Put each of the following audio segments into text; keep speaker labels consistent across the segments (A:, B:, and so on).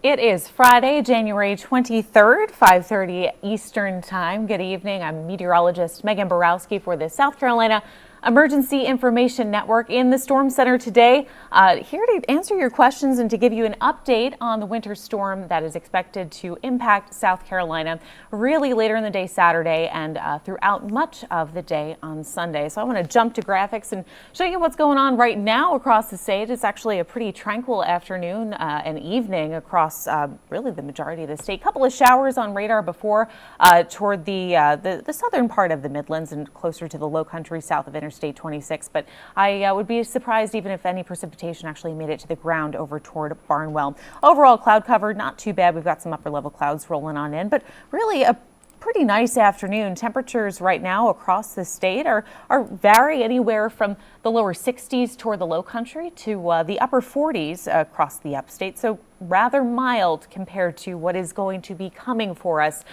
A: It is Friday, January 23rd, 5:30 Eastern Time. Good evening. I'm meteorologist Megan Borowski for the South Carolina Emergency Information Network in the Storm Center today. Here to answer your questions and to give you an update on the winter storm that is expected to impact South Carolina really later in the day Saturday and throughout much of the day on Sunday. So I want to jump to graphics and show you what's going on right now across the state. It's actually a pretty tranquil afternoon and evening across really the majority of the state. A couple of showers on radar before toward the southern part of the Midlands and closer to the low country south of Interstate 26, but I would be surprised even if any precipitation actually made it to the ground over toward Barnwell. Overall cloud cover, not too bad. We've got some upper level clouds rolling on in, but really a pretty nice afternoon. Temperatures right now across the state are vary anywhere from the lower 60s toward the low country to the upper 40s across the upstate. So rather mild compared to what is going to be coming for us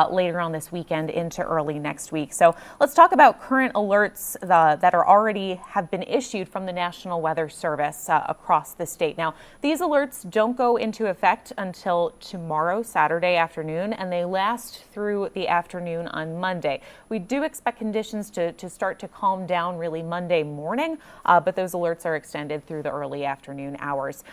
A: later on this weekend into early next week. So let's talk about current alerts that are already have been issued from the National Weather Service across the state. Now, these alerts don't go into effect until tomorrow, Saturday afternoon, and they last through the afternoon on Monday. We do expect conditions to start to calm down really Monday morning, but those alerts are extended through the early afternoon hours.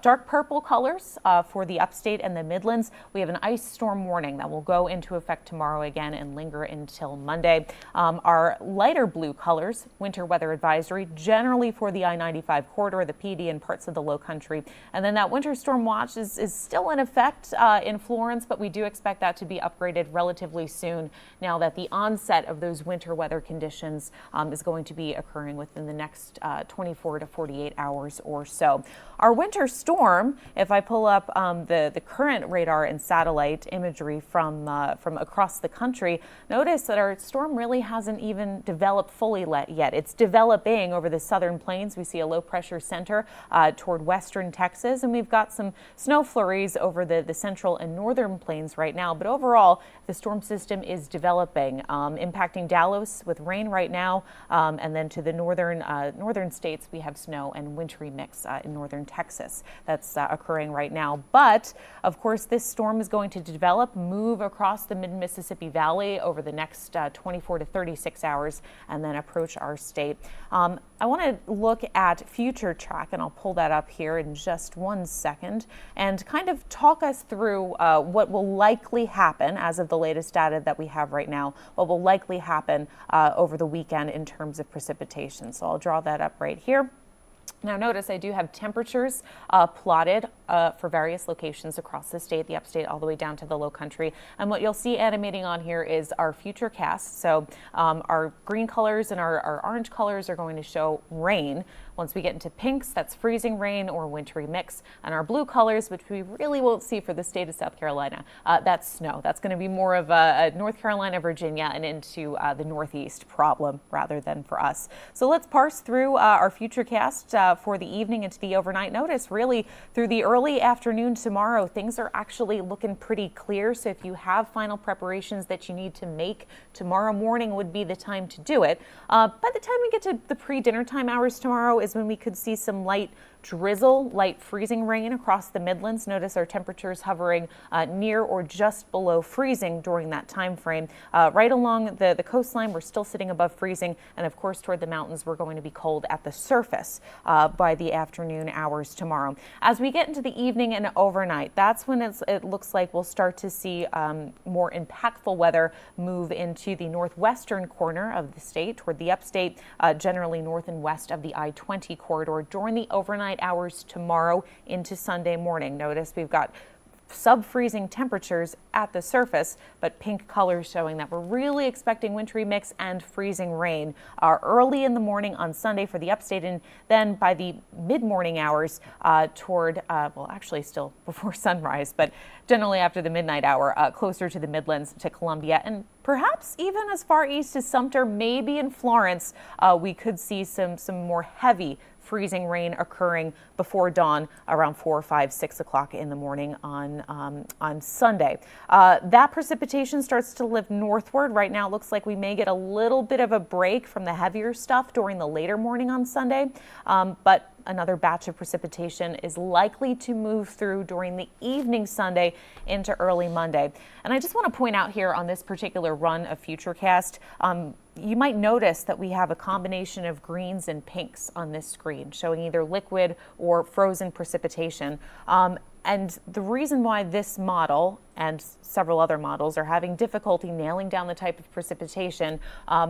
A: Dark purple colors for the upstate and the Midlands. We have an ice storm warning that will go into effect tomorrow again and linger until Monday. Our lighter blue colors, winter weather advisory, generally for the I-95 corridor, the PD, and parts of the low country. And then that winter storm watch is still in effect in Florence, but we do expect that to be upgraded relatively soon now that the onset of those winter weather conditions is going to be occurring within the next 24 to 48 hours or so. Our winter storm, if I pull up the current radar and satellite imagery from across the country, notice that our storm really hasn't even developed fully yet. It's developing over the southern plains. We see a low pressure center toward western Texas, and we've got some snow flurries over the central and northern plains right now. But overall, the storm system is developing, impacting Dallas with rain right now, and then to the northern states, we have snow and wintry mix in northern Texas. That's occurring right now. But of course, this storm is going to develop, move across the mid-Mississippi Valley over the next 24 to 36 hours and then approach our state. I want to look at future track, and I'll pull that up here in just 1 second and kind of talk us through what will likely happen as of the latest data that we have right now, what will likely happen over the weekend in terms of precipitation. So I'll draw that up right here. Now notice I do have temperatures plotted for various locations across the state, the upstate all the way down to the low country. And what you'll see animating on here is our future cast. So our green colors and our orange colors are going to show rain. Once we get into pinks, that's freezing rain or wintry mix. And our blue colors, which we really won't see for the state of South Carolina, that's snow. That's going to be more of a North Carolina, Virginia, and into the Northeast problem rather than for us. So let's parse through our future cast for the evening into the overnight. Notice really through the early afternoon tomorrow, things are actually looking pretty clear. So if you have final preparations that you need to make, tomorrow morning would be the time to do it. By the time we get to the pre-dinner time hours tomorrow is when we could see some light drizzle, light freezing rain across the Midlands. Notice our temperatures hovering near or just below freezing during that time frame. Right along the coastline, we're still sitting above freezing. And of course, toward the mountains, we're going to be cold at the surface by the afternoon hours tomorrow. As we get into the evening and overnight, that's when it looks like we'll start to see more impactful weather move into the northwestern corner of the state, toward the upstate, generally north and west of the I-20 corridor during the overnight hours tomorrow into Sunday morning. Notice we've got sub-freezing temperatures at the surface, but pink colors showing that we're really expecting wintry mix and freezing rain early in the morning on Sunday for the upstate, and then by the mid-morning hours toward, well, actually still before sunrise, but generally after the midnight hour, closer to the Midlands, to Columbia, and perhaps even as far east as Sumter, maybe in Florence, we could see some more heavy freezing rain occurring before dawn around 4, 5, 6 o'clock in the morning on Sunday. That precipitation starts to lift northward. Right now it looks like we may get a little bit of a break from the heavier stuff during the later morning on Sunday, but another batch of precipitation is likely to move through during the evening Sunday into early Monday. And I just want to point out here on this particular run of Futurecast, you might notice that we have a combination of greens and pinks on this screen, showing either liquid or frozen precipitation. And the reason why this model and several other models are having difficulty nailing down the type of precipitation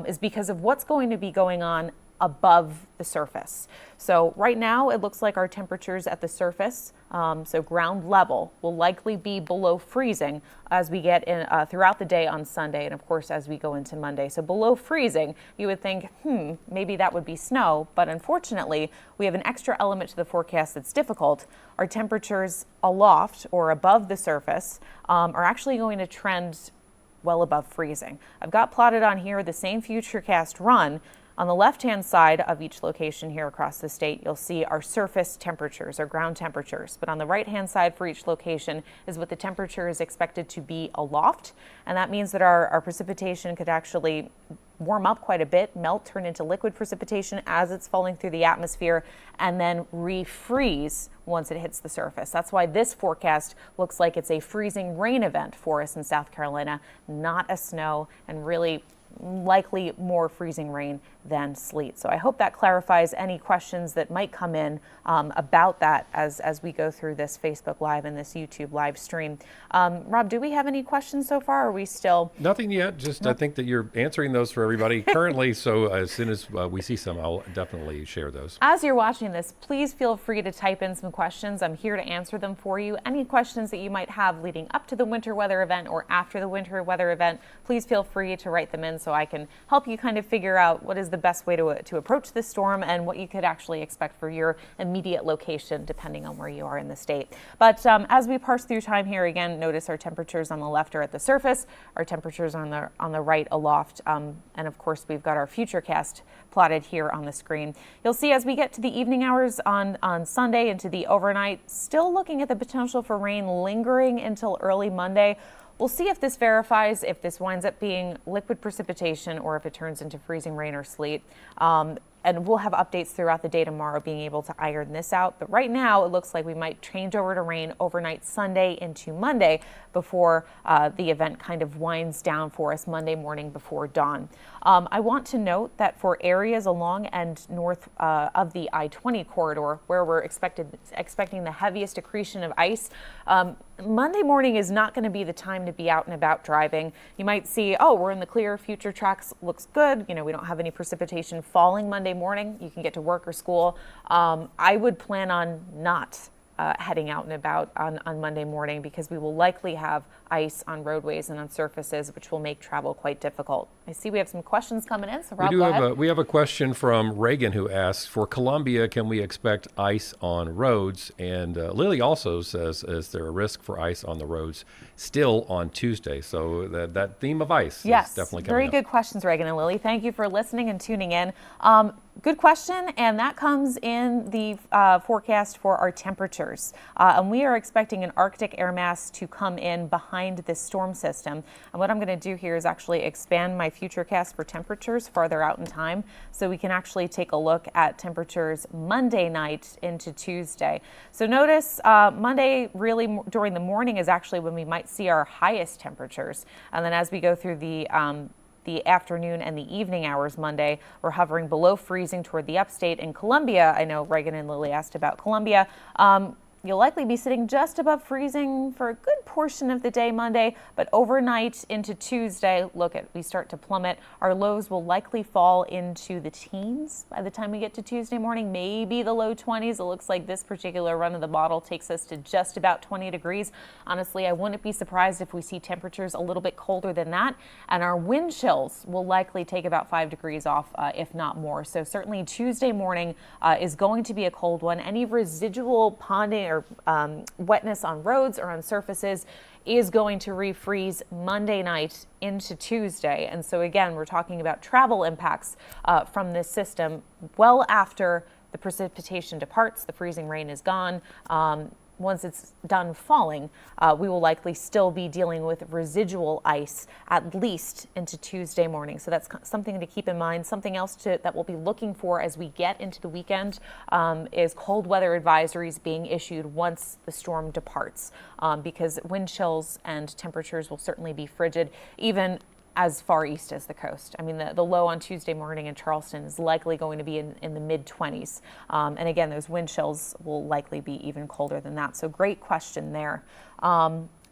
A: is because of what's going to be going on above the surface. So right now it looks like our temperatures at the surface, so ground level, will likely be below freezing as we get in throughout the day on Sunday, and of course as we go into Monday. So below freezing, you would think, maybe that would be snow, but unfortunately we have an extra element to the forecast that's difficult. Our temperatures aloft or above the surface are actually going to trend well above freezing. I've got plotted on here the same Futurecast run. On the left-hand side of each location here across the state, you'll see our surface temperatures, our ground temperatures. But on the right-hand side for each location is what the temperature is expected to be aloft. And that means that our precipitation could actually warm up quite a bit, melt, turn into liquid precipitation as it's falling through the atmosphere, and then refreeze once it hits the surface. That's why this forecast looks like it's a freezing rain event for us in South Carolina, not a snow, and really likely more freezing rain than sleet. So I hope that clarifies any questions that might come in about that as we go through this Facebook Live and this YouTube live stream. Rob, do we have any questions so far? Or are we still?
B: Nothing yet. Just I think that you're answering those for everybody currently. So as soon as we see some, I'll definitely share those.
A: As you're watching this, please feel free to type in some questions. I'm here to answer them for you. Any questions that you might have leading up to the winter weather event or after the winter weather event, please feel free to write them in so I can help you kind of figure out what is the best way to approach this storm and what you could actually expect for your immediate location, depending on where you are in the state. But as we parse through time here, again, notice our temperatures on the left are at the surface, our temperatures on the right aloft, and of course we've got our Futurecast plotted here on the screen. You'll see as we get to the evening hours on Sunday into the overnight, still looking at the potential for rain lingering until early Monday. We'll see if this verifies, if this winds up being liquid precipitation or if it turns into freezing rain or sleet. And we'll have updates throughout the day tomorrow being able to iron this out. But right now it looks like we might change over to rain overnight Sunday into Monday before the event kind of winds down for us Monday morning before dawn. I want to note that for areas along and north of the I-20 corridor where we're expecting the heaviest accretion of ice, Monday morning is not going to be the time to be out and about driving. You might see, oh, we're in the clear, future tracks looks good. You know, we don't have any precipitation falling Monday morning. You can get to work or school. I would plan on not heading out and about on Monday morning because we will likely have ice on roadways and on surfaces, which will make travel quite difficult. I see we have some questions coming in, so Rob, go ahead.
B: We have a question from Reagan who asks, for Columbia, can we expect ice on roads? And Lily also says, is there a risk for ice on the roads still on Tuesday? So that theme of ice is definitely coming
A: very
B: up.
A: Good questions, Reagan and Lily. Thank you for listening and tuning in. Good question, and that comes in the forecast for our temperatures. And we are expecting an Arctic air mass to come in behind this storm system. And what I'm going to do here is actually expand my Futurecast for temperatures farther out in time so we can actually take a look at temperatures Monday night into Tuesday. So notice Monday really during the morning is actually when we might see our highest temperatures. And then as we go through the afternoon and the evening hours Monday, we're hovering below freezing toward the upstate. In Columbia, I know Reagan and Lily asked about Columbia. You'll likely be sitting just above freezing for a good portion of the day Monday, but overnight into Tuesday, we start to plummet. Our lows will likely fall into the teens by the time we get to Tuesday morning, maybe the low 20s. It looks like this particular run of the model takes us to just about 20 degrees. Honestly, I wouldn't be surprised if we see temperatures a little bit colder than that, and our wind chills will likely take about 5 degrees off, if not more. So certainly Tuesday morning is going to be a cold one. Any residual ponding or wetness on roads or on surfaces is going to refreeze Monday night into Tuesday. And so again, we're talking about travel impacts from this system well after the precipitation departs, the freezing rain is gone. once it's done falling, we will likely still be dealing with residual ice at least into Tuesday morning. So that's something to keep in mind. Something else that we'll be looking for as we get into the weekend is cold weather advisories being issued once the storm departs, because wind chills and temperatures will certainly be frigid, even as far east as the coast. I mean, the low on Tuesday morning in Charleston is likely going to be in the mid-20s. And again, those wind chills will likely be even colder than that. So great question there.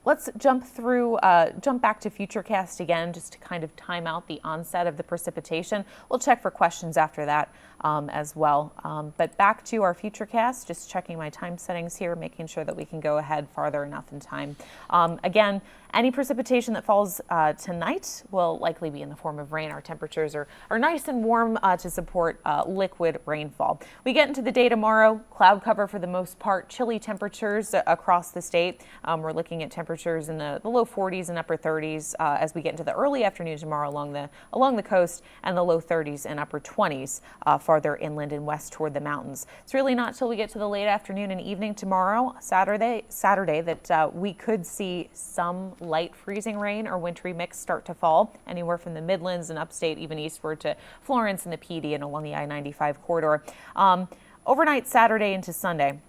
A: Let's jump back to Futurecast again, just to kind of time out the onset of the precipitation. We'll check for questions after that as well. But back to our Futurecast, just checking my time settings here, making sure that we can go ahead farther enough in time. Again, any precipitation that falls tonight will likely be in the form of rain. Our temperatures are nice and warm to support liquid rainfall. We get into the day tomorrow, cloud cover for the most part, chilly temperatures across the state. We're looking at temperatures in the low 40s and upper 30s as we get into the early afternoon tomorrow along the coast, and the low 30s and upper 20s farther inland and west toward the mountains. It's really not till we get to the late afternoon and evening tomorrow, Saturday, that we could see some light freezing rain or wintry mix start to fall anywhere from the Midlands and upstate, even eastward to Florence and the PD and along the I-95 corridor. Overnight Saturday into Sunday,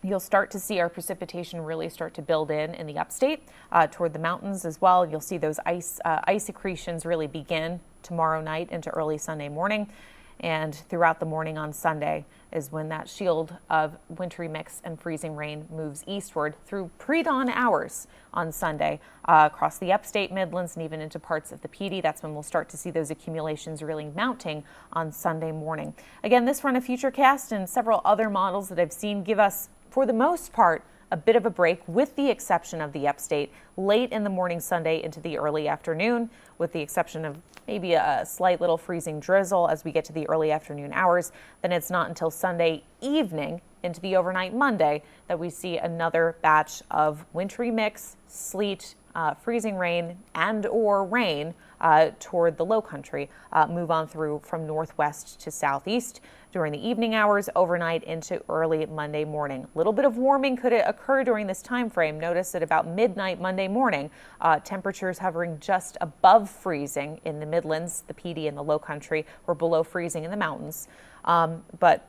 A: you'll start to see our precipitation really start to build in the upstate toward the mountains as well. You'll see those ice accretions really begin tomorrow night into early Sunday morning. And throughout the morning on Sunday is when that shield of wintry mix and freezing rain moves eastward through pre-dawn hours on Sunday across the upstate Midlands and even into parts of the PD. That's when we'll start to see those accumulations really mounting on Sunday morning. Again, this run of Futurecast and several other models that I've seen give us, for the most part, a bit of a break, with the exception of the upstate, late in the morning Sunday into the early afternoon, with the exception of maybe a slight little freezing drizzle as we get to the early afternoon hours. Then it's not until Sunday evening into the overnight Monday that we see another batch of wintry mix, sleet, freezing rain and or rain toward the low country move on through from northwest to southeast during the evening hours, overnight into early Monday morning. A little bit of warming could occur during this time frame. Notice that about midnight Monday morning, temperatures hovering just above freezing in the Midlands, the PD and the low country, or below freezing in the mountains. But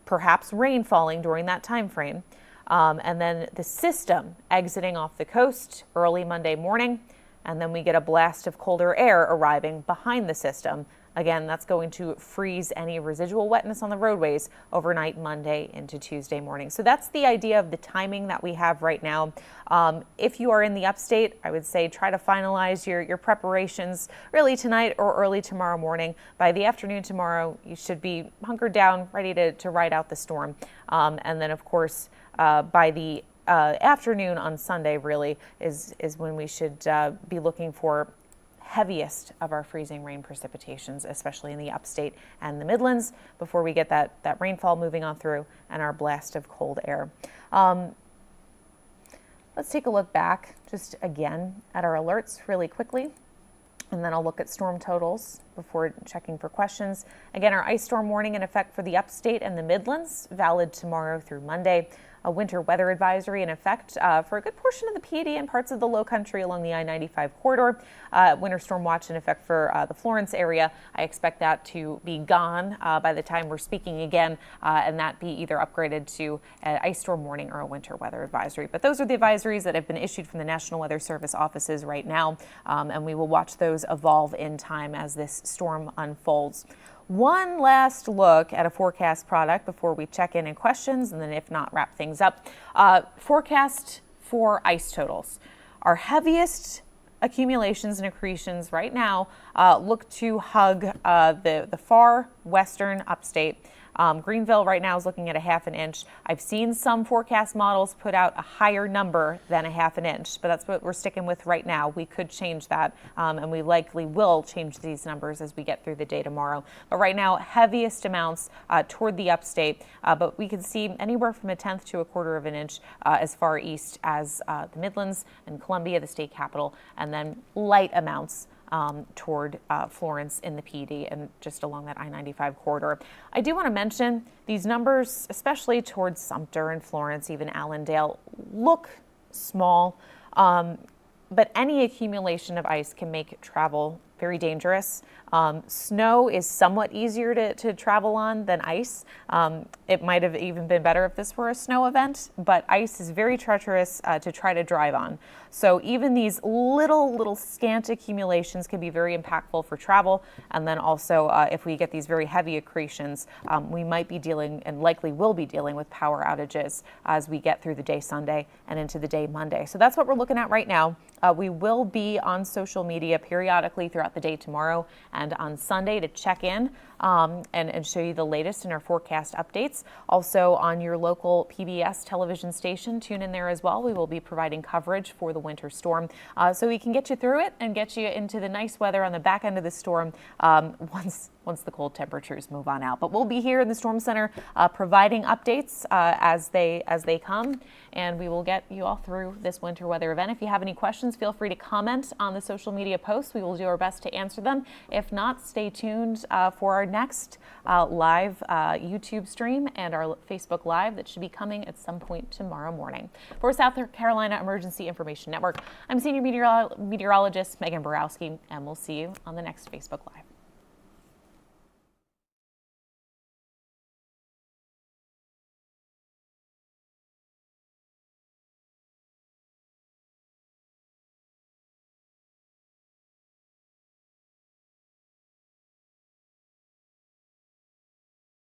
A: perhaps rain falling during that time frame. And then the system exiting off the coast early Monday morning, and then we get a blast of colder air arriving behind the system. Again, that's going to freeze any residual wetness on the roadways overnight Monday into Tuesday morning. So that's the idea of the timing that we have right now. If you are in the upstate, I would say try to finalize your preparations really tonight or early tomorrow morning. By the afternoon tomorrow, you should be hunkered down, ready to ride out the storm. And then, of course, by the afternoon on Sunday really is when we should be looking for heaviest of our freezing rain precipitations, especially in the upstate and the Midlands, before we get that rainfall moving on through and our blast of cold air. Let's take a look back just again at our alerts really quickly, and then I'll look at storm totals before checking for questions. Again, our ice storm warning in effect for the upstate and the Midlands, valid tomorrow through Monday. A winter weather advisory in effect for a good portion of the PD and parts of the low country along the I-95 corridor. Winter storm watch in effect for the Florence area. I expect that to be gone by the time we're speaking again, and that be either upgraded to an ice storm warning or a winter weather advisory. But those are the advisories that have been issued from the National Weather Service offices right now, and we will watch those evolve in time as this storm unfolds. One last look at a forecast product before we check in questions, and then if not, wrap things up. Forecast for ice totals. Our heaviest accumulations and accretions right now look to hug the far western upstate. Greenville right now is looking at a ½ inch. I've seen some forecast models put out a higher number than a ½ inch, but that's what we're sticking with right now. We could change that, and we likely will change these numbers as we get through the day tomorrow. But right now, heaviest amounts toward the upstate, but we can see anywhere from a 1/10 to a ¼ inch as far east as the Midlands and Columbia, the state capital, and then light amounts toward Florence in the PD and just along that I-95 corridor. I do want to mention these numbers, especially towards Sumter and Florence, even Allendale, look small, but any accumulation of ice can make travel very dangerous. Snow is somewhat easier to travel on than ice. It might have even been better if this were a snow event, but ice is very treacherous to try to drive on. So even these little scant accumulations can be very impactful for travel. And then also if we get these very heavy accretions, we might be dealing and likely will be dealing with power outages as we get through the day Sunday and into the day Monday. So that's what we're looking at right now. We will be on social media periodically throughout the day tomorrow and on Sunday to check in and show you the latest in our forecast updates. Also on your local PBS television station, tune in there as well. We will be providing coverage for the winter storm so we can get you through it and get you into the nice weather on the back end of the storm once the cold temperatures move on out. But we'll be here in the Storm Center providing updates as they come, and we will get you all through this winter weather event. If you have any questions, feel free to comment on the social media posts. We will do our best to answer them. If not, stay tuned for our next live YouTube stream and our Facebook Live that should be coming at some point tomorrow morning. For South Carolina Emergency Information Network, I'm Senior Meteorologist Megan Borowski, and we'll see you on the next Facebook Live.